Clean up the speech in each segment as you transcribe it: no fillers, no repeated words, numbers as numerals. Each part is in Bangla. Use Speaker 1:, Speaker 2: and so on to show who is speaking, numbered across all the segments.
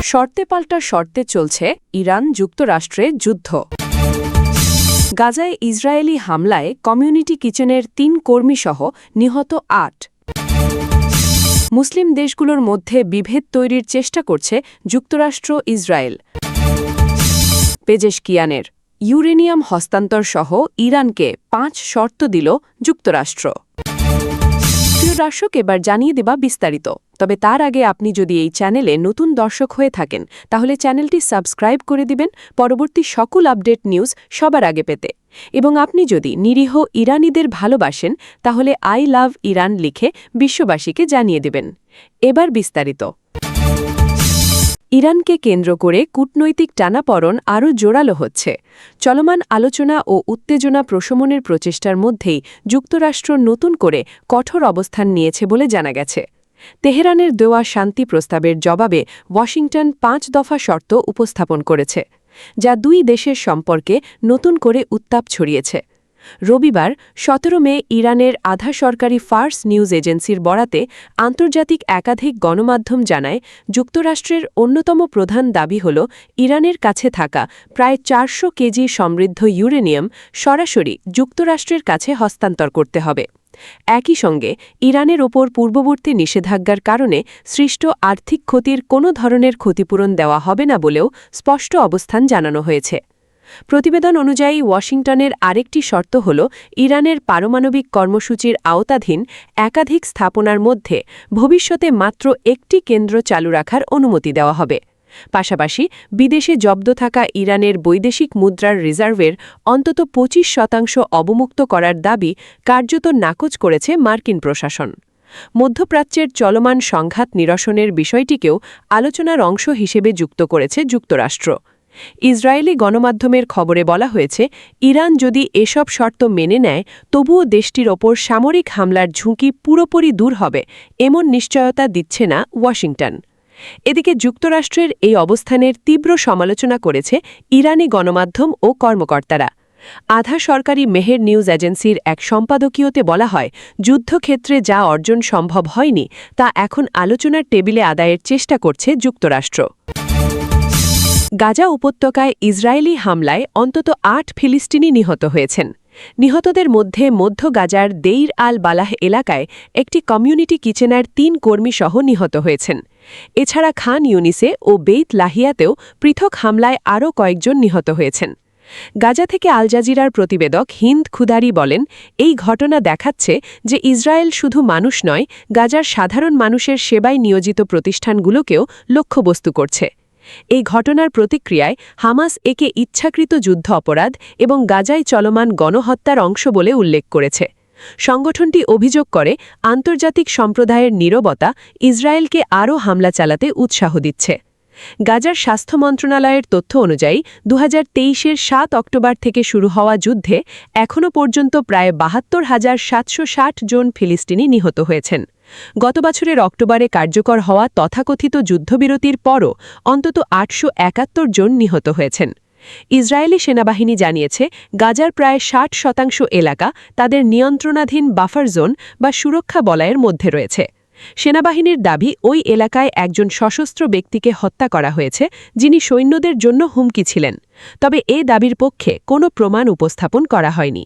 Speaker 1: শর্তে পাল্টা শর্তে চলছে ইরান যুক্তরাষ্ট্রের যুদ্ধ। গাজায় ইসরায়েলি হামলায় কমিউনিটি কিচেনের ৩ কর্মীসহ নিহত ৮। মুসলিম দেশগুলোর মধ্যে বিভেদ তৈরির চেষ্টা করছে যুক্তরাষ্ট্র ইসরায়েল। পেজেশকিয়ানের ইউরেনিয়াম হস্তান্তর সহ ইরানকে ৫ শর্ত দিল যুক্তরাষ্ট্র। প্রিয় দর্শক, এবার জানিয়ে দেবা বিস্তারিত। তবে তার আগে আপনি যদি এই চ্যানেলে নতুন দর্শক হয়ে থাকেন তাহলে চ্যানেলটি সাবস্ক্রাইব করে দিবেন পরবর্তী সকল আপডেট নিউজ সবার আগে পেতে। এবং আপনি যদি নিরীহ ইরানিদের ভালোবাসেন তাহলে আই লাভ ইরান লিখে বিশ্ববাসীকে জানিয়ে দেবেন। এবার বিস্তারিত। ইরানকে কেন্দ্র করে কূটনৈতিক টানাপড়ন আরও জোরালো হচ্ছে। চলমান আলোচনা ও উত্তেজনা প্রশমনের প্রচেষ্টার মধ্যেই যুক্তরাষ্ট্র নতুন করে কঠোর অবস্থান নিয়েছে বলে জানা গেছে। তেহরানের দেওয়া শান্তি প্রস্তাবের জবাবে ওয়াশিংটন ৫ দফা শর্ত উপস্থাপন করেছে, যা দুই দেশের সম্পর্কে নতুন করে উত্তাপ ছড়িয়েছে। রবিবার ১৭ মে ইরানের আধা সরকারি ফার্স নিউজ এজেন্সির বরাতে আন্তর্জাতিক একাধিক গণমাধ্যম জানায়, যুক্তরাষ্ট্রের অন্যতম প্রধান দাবি হল ইরানের কাছে থাকা প্রায় ৪০০ কেজি সমৃদ্ধ ইউরেনিয়াম সরাসরি যুক্তরাষ্ট্রের কাছে হস্তান্তর করতে হবে। একই সঙ্গে ইরানের ওপর পূর্ববর্তী নিষেধাজ্ঞার কারণে সৃষ্ট আর্থিক ক্ষতির কোনো ধরনের ক্ষতিপূরণ দেওয়া হবে না বলেও স্পষ্ট অবস্থান জানানো হয়েছে। প্রতিবেদন অনুযায়ী ওয়াশিংটনের আরেকটি শর্ত হল ইরানের পারমাণবিক কর্মসূচির আওতাধীন একাধিক স্থাপনার মধ্যে ভবিষ্যতে মাত্র একটি কেন্দ্র চালু রাখার অনুমতি দেওয়া হবে। পাশাপাশি বিদেশে জব্দ থাকা ইরানের বৈদেশিক মুদ্রার রিজার্ভের অন্তত ২৫% অবমুক্ত করার দাবি কার্যত নাকচ করেছে মার্কিন প্রশাসন। মধ্যপ্রাচ্যের চলমান সংঘাত নিরসনের বিষয়টিকেও আলোচনার অংশ হিসেবে যুক্ত করেছে যুক্তরাষ্ট্র। ইসরায়েলি গণমাধ্যমের খবরে বলা হয়েছে, ইরান যদি এসব শর্ত মেনে নেয় তবুও দেশটির ওপর সামরিক হামলার ঝুঁকি পুরোপুরি দূর হবে এমন নিশ্চয়তা দিচ্ছে না ওয়াশিংটন। এদিকে যুক্তরাষ্ট্রের এই অবস্থানের তীব্র সমালোচনা করেছে ইরানি গণমাধ্যম ও কর্মকর্তারা। আধা সরকারি মেহের নিউজ এজেন্সির এক সম্পাদকীয়তে বলা হয়, যুদ্ধক্ষেত্রে যা অর্জন সম্ভব হয়নি তা এখন আলোচনার টেবিলে আদায়ের চেষ্টা করছে যুক্তরাষ্ট্র। গাজা উপত্যকায় ইসরায়েলি হামলায় অন্তত ৮ ফিলিস্তিনি নিহত হয়েছেন। নিহতদের মধ্যে মধ্য গাজার দেইর আল বালাহ এলাকায় একটি কমিউনিটি কিচেনের ৩ কর্মীসহ নিহত হয়েছেন। এছাড়া খান ইউনিসে ও বেইত লাহিয়াতেও পৃথক হামলায় আরও কয়েকজন নিহত হয়েছেন। গাজা থেকে আল জাজিরার প্রতিবেদক হিন্দ খুদারি বলেন, এই ঘটনা দেখাচ্ছে যে ইসরায়েল শুধু মানুষ নয়, গাজার সাধারণ মানুষের সেবায় নিয়োজিত প্রতিষ্ঠানগুলোকেও লক্ষ্যবস্তু করছে। এই ঘটনার প্রতিক্রিয়ায় হামাস একে ইচ্ছাকৃত যুদ্ধ অপরাধ এবং গাজায় চলমান গণহত্যার অংশ বলে উল্লেখ করেছে। সংগঠনটি অভিযোগ করে, আন্তর্জাতিক সম্প্রদায়ের নীরবতা ইসরায়েলকে আরও হামলা চালাতে উৎসাহ দিচ্ছে। গাজার স্বাস্থ্য মন্ত্রণালয়ের তথ্য অনুযায়ী ২০২৩-এর ৭ অক্টোবর থেকে শুরু হওয়া যুদ্ধে এখনও পর্যন্ত প্রায় ৭২,৭৬০ জন ফিলিস্তিনি নিহত হয়েছেন। গত বছরের অক্টোবরে কার্যকর হওয়া তথাকথিত যুদ্ধবিরতির পরও অন্তত ৮৭১ জন নিহত হয়েছেন। ইসরায়েলি সেনাবাহিনী জানিয়েছে, গাজার প্রায় ৬০% এলাকা তাদের নিয়ন্ত্রণাধীন বাফার জোন বা সুরক্ষা বলয়ের মধ্যে রয়েছে। সেনাবাহিনীর দাবি, ওই এলাকায় একজন সশস্ত্র ব্যক্তিকে হত্যা করা হয়েছে যিনি সৈন্যদের জন্য হুমকি ছিলেন। তবে এ দাবির পক্ষে কোনো প্রমাণ উপস্থাপন করা হয়নি।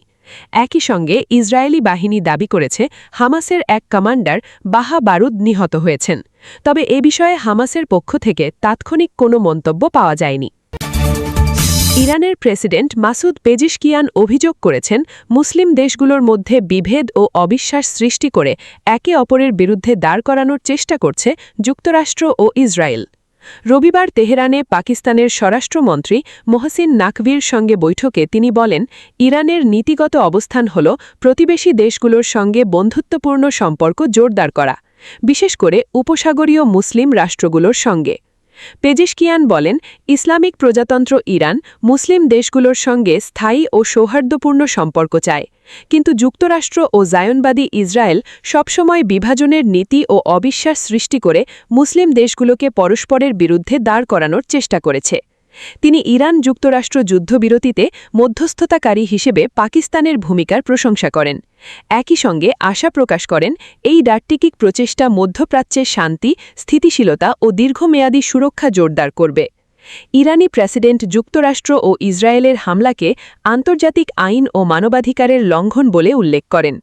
Speaker 1: একই সঙ্গে ইসরায়েলি বাহিনী দাবি করেছে, হামাসের এক কমান্ডার বাহা বারুদ নিহত হয়েছেন। তবে এ বিষয়ে হামাসের পক্ষ থেকে তাৎক্ষণিক কোনো মন্তব্য পাওয়া যায়নি। ইরানের প্রেসিডেন্ট মাসুদ পেজেশকিয়ান অভিযোগ করেছেন, মুসলিম দেশগুলোর মধ্যে বিভেদ ও অবিশ্বাস সৃষ্টি করে একে অপরের বিরুদ্ধে দাঁড় করানোর চেষ্টা করছে যুক্তরাষ্ট্র ও ইসরায়েল। রবিবার তেহরানে পাকিস্তানের স্বরাষ্ট্রমন্ত্রী মোহসিন নাকভির সঙ্গে বৈঠকে তিনি বলেন, ইরানের নীতিগত অবস্থান হল প্রতিবেশী দেশগুলোর সঙ্গে বন্ধুত্বপূর্ণ সম্পর্ক জোরদার করা, বিশেষ করে উপসাগরীয় মুসলিম রাষ্ট্রগুলোর সঙ্গে। পেজেশকিয়ান বলেন, ইসলামিক প্রজাতন্ত্র ইরান মুসলিম দেশগুলোর সঙ্গে স্থায়ী ও সৌহার্দ্যপূর্ণ সম্পর্ক চায়, কিন্তু যুক্তরাষ্ট্র ও জায়নবাদী ইসরায়েল সবসময় বিভাজনের নীতি ও অবিশ্বাস সৃষ্টি করে মুসলিম দেশগুলোকে পরস্পরের বিরুদ্ধে দাঁড় করানোর চেষ্টা করেছে। তিনি ইরান যুক্তরাষ্ট্র যুদ্ধবিরতিতে মধ্যস্থতাকারী হিসেবে পাকিস্তানের ভূমিকার প্রশংসা করেন। একই সঙ্গে আশা প্রকাশ করেন এই ডাট্টিকিক প্রচেষ্টা মধ্যপ্রাচ্যের শান্তি, স্থিতিশীলতা ও দীর্ঘমেয়াদী সুরক্ষা জোরদার করবে। ইরানি প্রেসিডেন্ট যুক্তরাষ্ট্র ও ইসরায়েলের হামলাকে আন্তর্জাতিক আইন ও মানবাধিকারের লঙ্ঘন বলে উল্লেখ করেন।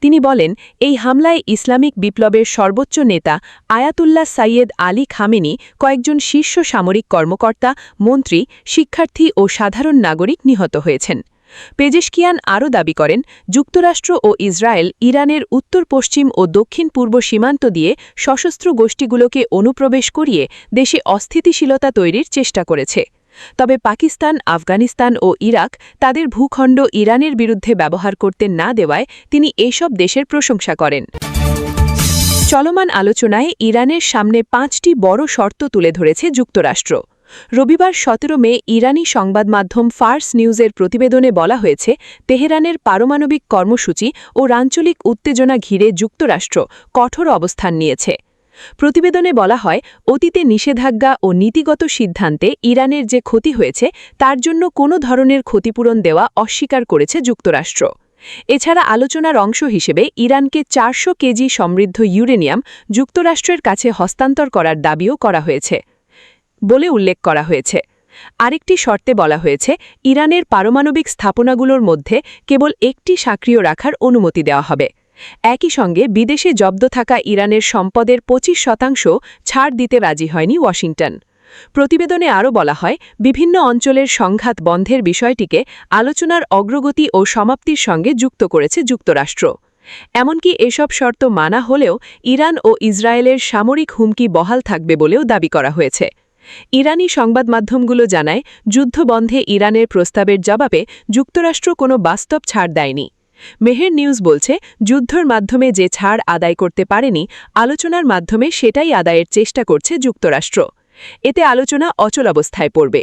Speaker 1: তিনি বলেন, এই হামলায় ইসলামিক বিপ্লবের সর্বোচ্চ নেতা আয়াতুল্লাহ সাইয়েদ আলী খামেনি, কয়েকজন শীর্ষ সামরিক কর্মকর্তা, মন্ত্রী, শিক্ষার্থী ও সাধারণ নাগরিক নিহত হয়েছেন। পেজেশকিয়ান আরও দাবি করেন, যুক্তরাষ্ট্র ও ইসরায়েল ইরানের উত্তর-পশ্চিম ও দক্ষিণ-পূর্ব সীমান্ত দিয়ে সশস্ত্র গোষ্ঠীগুলোকে অনুপ্রবেশ করিয়ে দেশে অস্থিতিশীলতা তৈরির চেষ্টা করেছে। তবে পাকিস্তান, আফগানিস্তান ও ইরাক তাদের ভূখণ্ড ইরানের বিরুদ্ধে ব্যবহার করতে না দেওয়ায় তিনি এসব দেশের প্রশংসা করেন। চলমান আলোচনায় ইরানের সামনে 5টি বড় শর্ত তুলে ধরেছে যুক্তরাষ্ট্র। রবিবার 17 মে ইরানি সংবাদ মাধ্যম ফার্স নিউজের প্রতিবেদনে বলা হয়েছে, তেহরানের পারমাণবিক কর্মসূচি ও আঞ্চলিক উত্তেজনা ঘিরে যুক্তরাষ্ট্র কঠোর অবস্থান নিয়েছে। প্রতিবেদনে বলা হয়, অতীতে নিষেধাজ্ঞা ও নীতিগত সিদ্ধান্তে ইরানের যে ক্ষতি হয়েছে তার জন্য কোনো ধরনের ক্ষতিপূরণ দেওয়া অস্বীকার করেছে যুক্তরাষ্ট্র। এছাড়া আলোচনার অংশ হিসেবে ইরানকে 400 কেজি সমৃদ্ধ ইউরেনিয়াম যুক্তরাষ্ট্রের কাছে হস্তান্তর করার দাবিও করা হয়েছে বলে উল্লেখ করা হয়েছে। আরেকটি শর্তে বলা হয়েছে, ইরানের পারমাণবিক স্থাপনাগুলোর মধ্যে কেবল একটি সক্রিয় রাখার অনুমতি দেওয়া হবে। একই সঙ্গে বিদেশে জব্দ থাকা ইরানের সম্পদের 25% ছাড় দিতে রাজি হয়নি ওয়াশিংটন। প্রতিবেদনে আরও বলা হয়, বিভিন্ন অঞ্চলের সংঘাত বন্ধের বিষয়টিকে আলোচনার অগ্রগতি ও সমাপ্তির সঙ্গে যুক্ত করেছে যুক্তরাষ্ট্র। এমনকি এসব শর্ত মানা হলেও ইরান ও ইসরায়েলের সামরিক হুমকি বহাল থাকবে বলেও দাবি করা হয়েছে। ইরানি সংবাদ মাধ্যমগুলো জানায়, যুদ্ধবন্ধে ইরানের প্রস্তাবের জবাবে যুক্তরাষ্ট্র কোনো বাস্তব ছাড় দেয়নি। মেহের নিউজ বলছে, যুদ্ধের মাধ্যমে যে ছাড় আদায় করতে পারেনি, আলোচনার মাধ্যমে সেটাই আদায়ের চেষ্টা করছে যুক্তরাষ্ট্র। এতে আলোচনা অচল অবস্থায় পড়বে।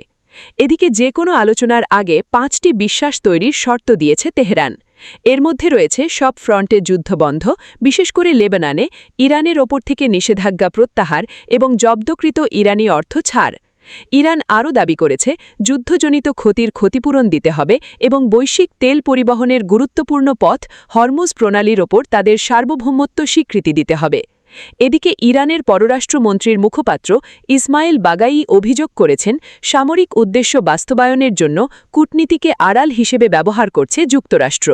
Speaker 1: এদিকে যে কোনো আলোচনার আগে 5টি বিশ্বাস তৈরির শর্ত দিয়েছে তেহরান। এর মধ্যে রয়েছে সব ফ্রন্টে যুদ্ধ বন্ধ, বিশেষ করে লেবাননে ইরানের ওপর থেকে নিষেধাজ্ঞা প্রত্যাহার এবং জব্দকৃত ইরানি অর্থ ছাড়। ইরান আরও দাবি করেছে, যুদ্ধজনিত ক্ষতির ক্ষতিপূরণ দিতে হবে এবং বৈশ্বিক তেল পরিবহনের গুরুত্বপূর্ণ পথ হরমুজ প্রণালীর ওপর তাদের সার্বভৌমত্ব স্বীকৃতি দিতে হবে। এদিকে ইরানের পররাষ্ট্রমন্ত্রীর মুখপাত্র ইসমাইল বাগাই অভিযোগ করেছেন, সামরিক উদ্দেশ্য বাস্তবায়নের জন্য কূটনীতিকে আড়াল হিসেবে ব্যবহার করছে যুক্তরাষ্ট্র।